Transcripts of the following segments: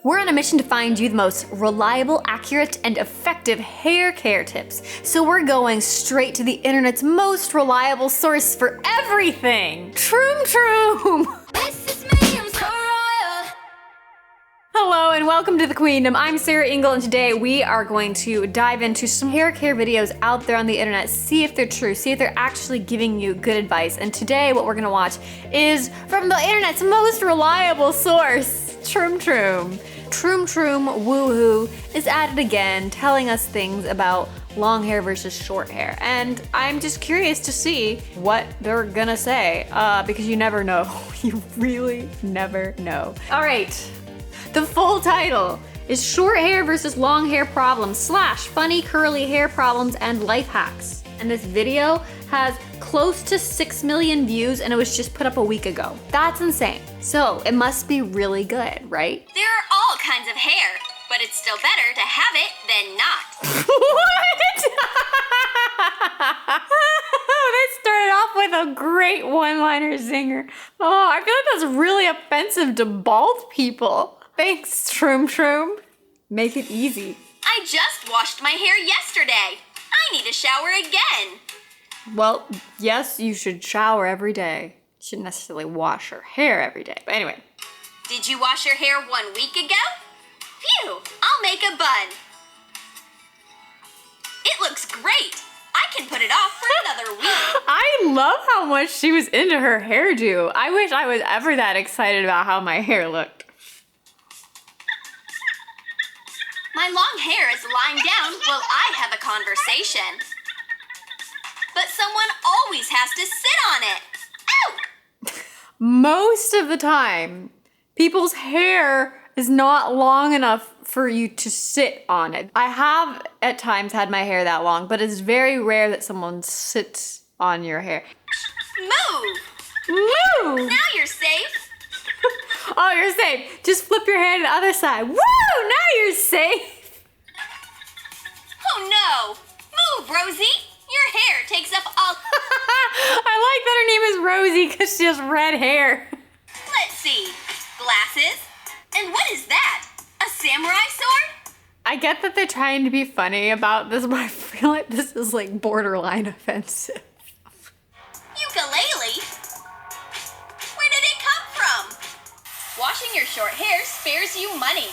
We're on a mission to find you the most reliable, accurate, and effective hair care tips. So we're going straight to the internet's most reliable source for everything, Troom Troom. This is me, I'm so royal. Hello and welcome to the Queendom. I'm Sarah Engel and today we are going to dive into some hair care videos out there on the internet, see if they're true, see if they're actually giving you good advice. And today what we're gonna watch is from the internet's most reliable source, Troom Troom. Troom Troom woohoo is at it again, telling us things about long hair versus short hair. And I'm just curious to see what they're gonna say, because you never know. You really never know. All right, the full title is Short Hair versus Long Hair Problems / Funny Curly Hair Problems and Life Hacks. And this video has close to 6 million views and it was just put up a week ago. That's insane. So it must be really good, right? There are all kinds of hair, but it's still better to have it than not. What? They started off with a great one-liner zinger. Oh, I feel like that's really offensive to bald people. Thanks, Troom Troom. Make it easy. I just washed my hair yesterday. I need a shower again. Well, yes, you should shower every day. You shouldn't necessarily wash your hair every day. But anyway. Did you wash your hair 1 week ago? Phew, I'll make a bun. It looks great. I can put it off for another week. I love how much she was into her hairdo. I wish I was ever that excited about how my hair looked. My long hair is lying down while I have a conversation. But someone always has to sit on it. Ow! Most of the time, people's hair is not long enough for you to sit on it. I have at times had my hair that long, but it's very rare that someone sits on your hair. Move! Move! Now you're safe. Oh, you're safe. Just flip your hair to the other side. Woo! Now you're safe. Oh no! Move, Rosie! Your hair takes up all... I like that her name is Rosie because she has red hair. Let's see. Glasses? And what is that? A samurai sword? I get that they're trying to be funny about this, but I feel like this is like borderline offensive. Ukulele? Where did it come from? Washing your short hair spares you money.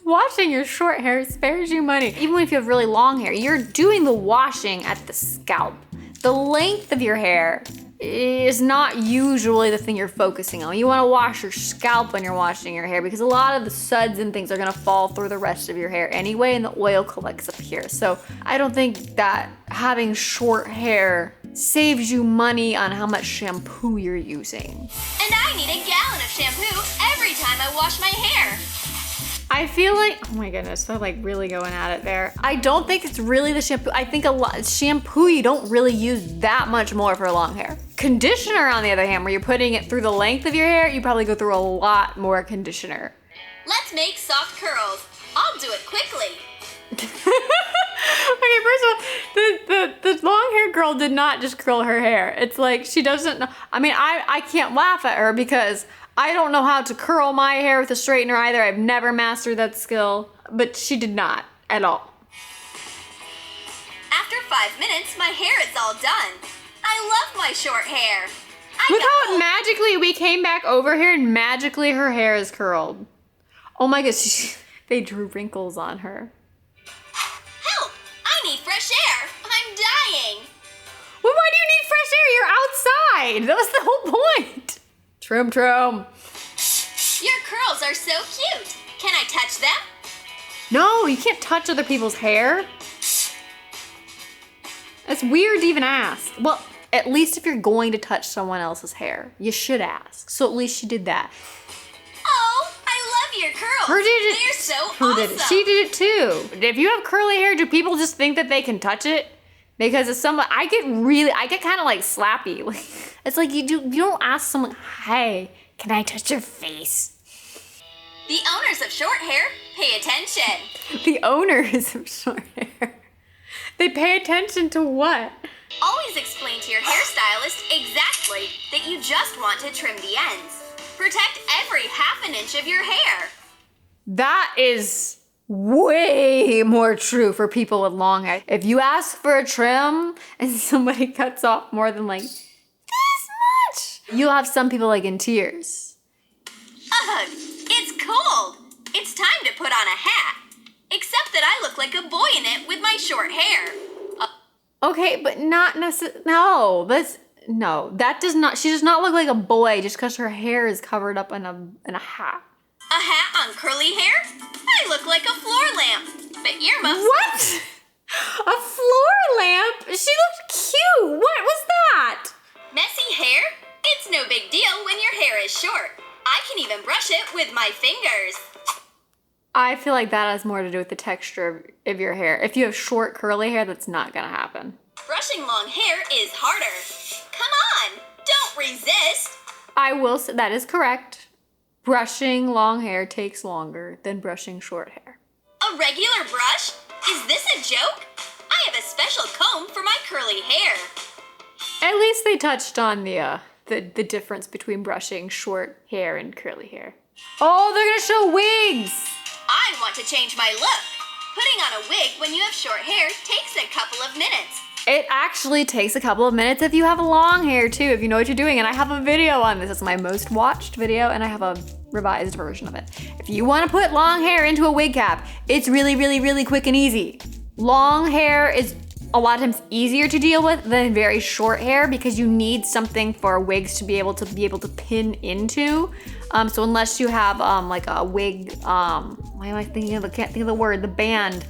Washing your short hair spares you money. Even if you have really long hair, you're doing the washing at the scalp. The length of your hair is not usually the thing you're focusing on. You wanna wash your scalp when you're washing your hair because a lot of the suds and things are gonna fall through the rest of your hair anyway and the oil collects up here. So I don't think that having short hair saves you money on how much shampoo you're using. And I need a gallon of shampoo every time I wash my hair. I feel like, oh my goodness, they're like really going at it there. I don't think it's really the shampoo. I think a lot, shampoo you don't really use that much more for long hair. Conditioner on the other hand, where you're putting it through the length of your hair, you probably go through a lot more conditioner. Let's make soft curls. I'll do it quickly. Okay, first of all, the long hair girl did not just curl her hair. It's like she doesn't know. I mean, I can't laugh at her because I don't know how to curl my hair with a straightener either. I've never mastered that skill, but she did not at all. After 5 minutes, my hair is all done. I love my short hair. Look how magically we came back over here and magically her hair is curled. Oh my gosh, they drew wrinkles on her. Help! I need fresh air. I'm dying. Well, why do you need fresh air? You're outside. That was the whole point. Troom Troom. Your curls are so cute. Can I touch them? No, you can't touch other people's hair. That's weird to even ask. Well, at least if you're going to touch someone else's hair, you should ask. So at least she did that. Oh, I love your curls. Her did it. They're so Who awesome. did it? She did it too. If you have curly hair, do people just think that they can touch it? Because if someone, I get kind of like slappy. It's like you don't ask someone, hey, can I touch your face? The owners of short hair, pay attention. The owners of short hair. They pay attention to what? Always explain to your hairstylist exactly that you just want to trim the ends. Protect every half an inch of your hair. That is way more true for people with long hair. If you ask for a trim and somebody cuts off more than like this much, you'll have some people like in tears. Ugh, it's cold. It's time to put on a hat. Except that I look like a boy in it with my short hair. Okay, but not necessarily. No, that does not. She does not look like a boy just because her hair is covered up in a hat. A hat on curly hair? I look like a floor lamp. But earmuffs. What? A floor lamp? She looked cute. What was that? Messy hair? It's no big deal when your hair is short. I can even brush it with my fingers. I feel like that has more to do with the texture of your hair. If you have short curly hair, that's not gonna happen. Brushing long hair is harder. Come on, don't resist. I will say that is correct. Brushing long hair takes longer than brushing short hair. A regular brush? Is this a joke? I have a special comb for my curly hair. At least they touched on the difference between brushing short hair and curly hair. Oh, they're gonna show wigs. I want to change my look. Putting on a wig when you have short hair takes a couple of minutes. It actually takes a couple of minutes if you have long hair too, if you know what you're doing. And I have a video on this. It's my most watched video and I have a revised version of it. If you want to put long hair into a wig cap, it's really, really, really quick and easy. Long hair is a lot of times easier to deal with than very short hair because you need something for wigs to be able to pin into. So unless you have like a wig, why am I thinking of, I can't think of the word, the band,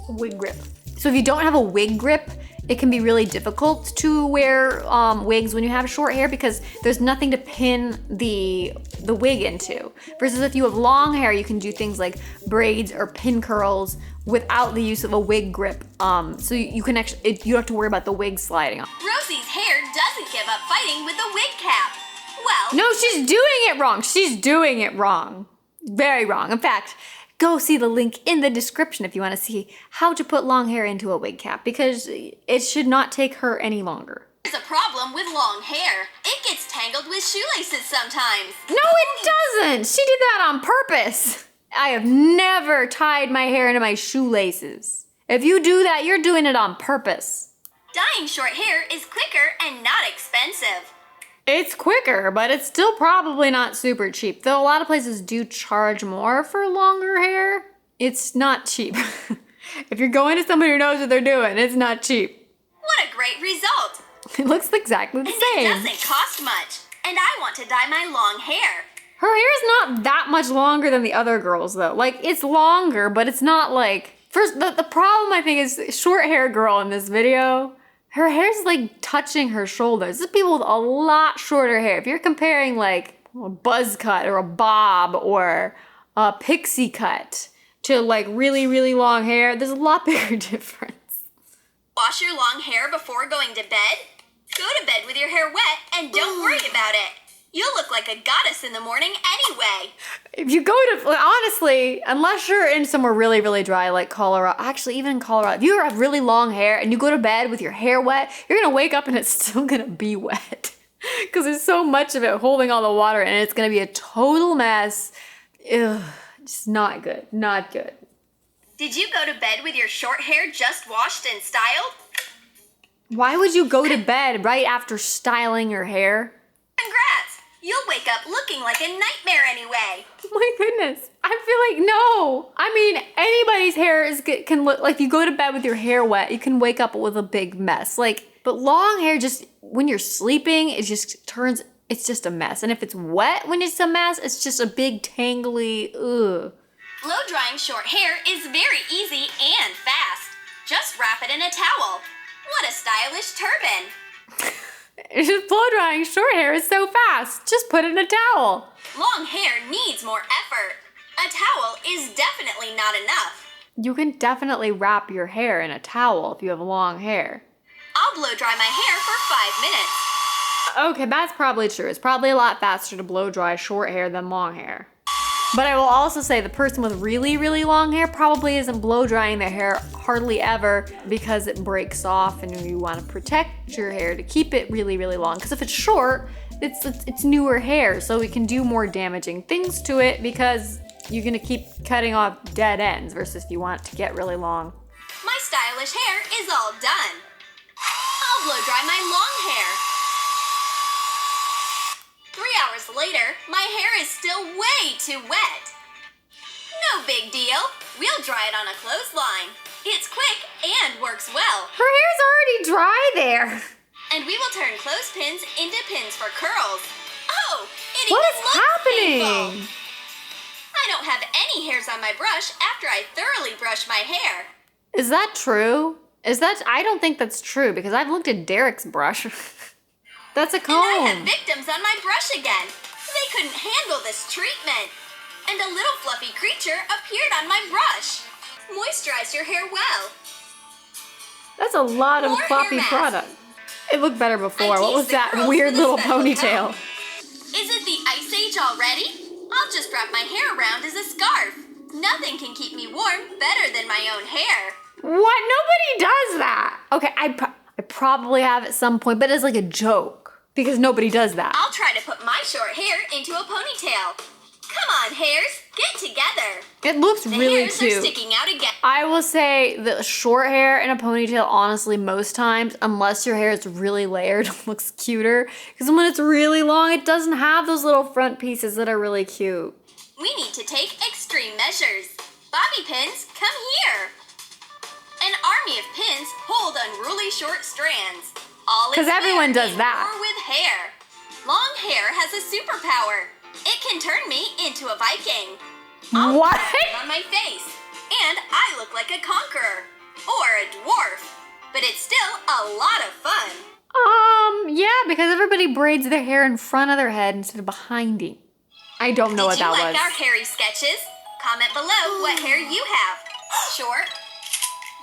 wig grip. So if you don't have a wig grip, it can be really difficult to wear wigs when you have short hair because there's nothing to pin the wig into. Versus if you have long hair, you can do things like braids or pin curls without the use of a wig grip. So you can actually, you don't have to worry about the wig sliding off. Rosie's hair doesn't give up fighting with the wig cap. Well, No, she's doing it wrong. She's doing it wrong. Very wrong. In fact, go see the link in the description if you want to see how to put long hair into a wig cap because it should not take her any longer. there's a problem with long hair. It gets tangled with shoelaces sometimes. No, it doesn't. She did that on purpose. I have never tied my hair into my shoelaces. If you do that, you're doing it on purpose. Dyeing short hair is quicker and not expensive. It's quicker, but it's still probably not super cheap. Though a lot of places do charge more for longer hair, it's not cheap. If you're going to somebody who knows what they're doing, it's not cheap. What a great result. It looks exactly the And same. it doesn't cost much. And I want to dye my long hair. Her hair's not that much longer than the other girls though. Like it's longer, but it's not like, first, the problem I think is short hair girl in this video, her hair's like touching her shoulders. This is people with a lot shorter hair. If you're comparing like a buzz cut or a bob or a pixie cut to like really, really long hair, there's a lot bigger difference. Wash your long hair before going to bed. Go to bed with your hair wet and don't worry about it. You'll look like a goddess in the morning anyway. If you go to, honestly, unless you're in somewhere really, really dry like Colorado, actually even in Colorado, if you have really long hair and you go to bed with your hair wet, you're gonna wake up and it's still gonna be wet. Because there's so much of it holding all the water and it's gonna be a total mess. Ugh, just not good, not good. Did you go to bed with your short hair just washed and styled? Why would you go to bed right after styling your hair? Congrats! You'll wake up looking like a nightmare anyway. Oh my goodness. I feel like, no. I mean, anybody's hair can look, like if you go to bed with your hair wet, you can wake up with a big mess. But long hair just, when you're sleeping, it just turns, it's just a mess. And if it's wet when it's a mess, it's just a big tangly, ugh. Blow drying short hair is very easy and fast. Just wrap it in a towel. What a stylish turban. Just blow drying short hair is so fast. Just put it in a towel. Long hair needs more effort. A towel is definitely not enough. You can definitely wrap your hair in a towel if you have long hair. I'll blow dry my hair for 5 minutes. Okay, that's probably true. It's probably a lot faster to blow dry short hair than long hair. But I will also say the person with really, really long hair probably isn't blow drying their hair hardly ever because it breaks off and you want to protect your hair to keep it really, really long. Because if it's short it's newer hair, so we can do more damaging things to it because you're gonna keep cutting off dead ends versus if you want it to get really long. My stylish hair is all done. I'll blow dry my long hair. 3 hours later, my hair is still way too wet. No big deal. We'll dry it on a clothesline. It's quick and works well. Her hair's already dry there. And we will turn clothespins into pins for curls. Oh, it What even is looks happening? painful. I don't have any hairs on my brush after I thoroughly brush my hair. Is that true? I don't think that's true because I've looked at Derek's brush. That's a comb. And I have victims on my brush again. They couldn't handle this treatment. And a little fluffy creature appeared on my brush. Moisturize your hair well. That's a lot of More floppy hair mask. product. It looked better before. I What was teased the that girls weird with a little special ponytail? comb. Is it the Ice Age already? I'll just wrap my hair around as a scarf. Nothing can keep me warm better than my own hair. What? Nobody does that. Okay, I probably have at some point, but it's like a joke because nobody does that. I'll try to put my short hair into a ponytail. Come on, hairs, get together. It looks The really hairs cute. are sticking out again. I will say the short hair in a ponytail, honestly, most times, unless your hair is really layered, looks cuter. Because when it's really long, it doesn't have those little front pieces that are really cute. We need to take extreme measures. Bobby pins, come here. An army of pins hold unruly short strands. All is 'Cause everyone fair does in that. war with hair. Long hair has a superpower. It can turn me into a Viking. I'll What? put it on my face, and I look like a conqueror or a dwarf. But it's still a lot of fun. Yeah, because everybody braids their hair in front of their head instead of behind it. I don't know what Did you that like was. our hairy sketches? Comment below what hair you have. Short,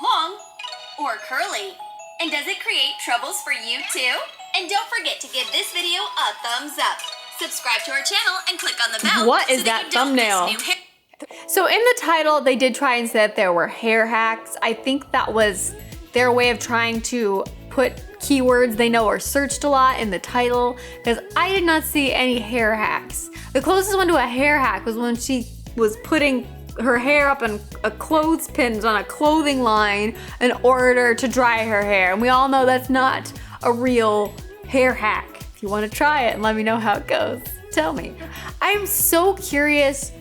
long, or curly. And does it create troubles for you too? And don't forget to give this video a thumbs up. Subscribe to our channel and click on the bell. What is so that you don't thumbnail? miss new hair. So in the title, they did try and say that there were hair hacks. I think that was their way of trying to put keywords they know are searched a lot in the title, because I did not see any hair hacks. The closest one to a hair hack was when she was putting her hair up in a clothespins on a clothing line in order to dry her hair. And we all know that's not a real hair hack. If you want to try it and let me know how it goes, tell me. I'm so curious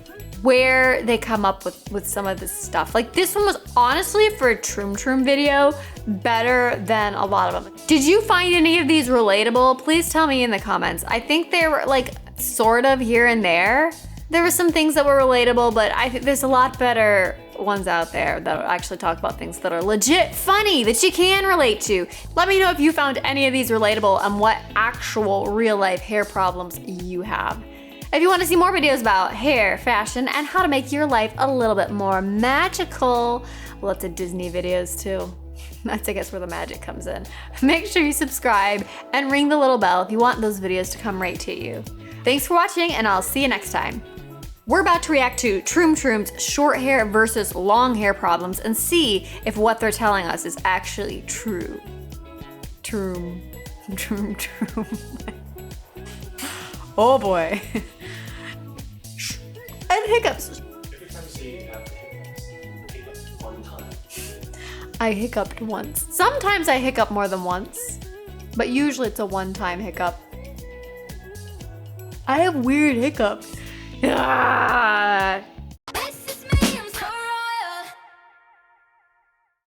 where they come up with some of this stuff. Like this one was honestly, for a Troom Troom video, better than a lot of them. Did you find any of these relatable? Please tell me in the comments. I think they were like sort of here and there. There were some things that were relatable, but I think there's a lot better ones out there that actually talk about things that are legit funny that you can relate to. Let me know if you found any of these relatable and what actual real life hair problems you have. If you want to see more videos about hair, fashion, and how to make your life a little bit more magical, lots of Disney videos too. That's, I guess, where the magic comes in. Make sure you subscribe and ring the little bell if you want those videos to come right to you. Thanks for watching, and I'll see you next time. We're about to react to Troom Troom's short hair versus long hair problems and see if what they're telling us is actually true. Troom, Troom, Troom. Oh boy. And hiccups. Every time you say you have hiccups, hiccup one time. I hiccuped once. Sometimes I hiccup more than once, but usually it's a one-time hiccup. I have weird hiccups. Ah!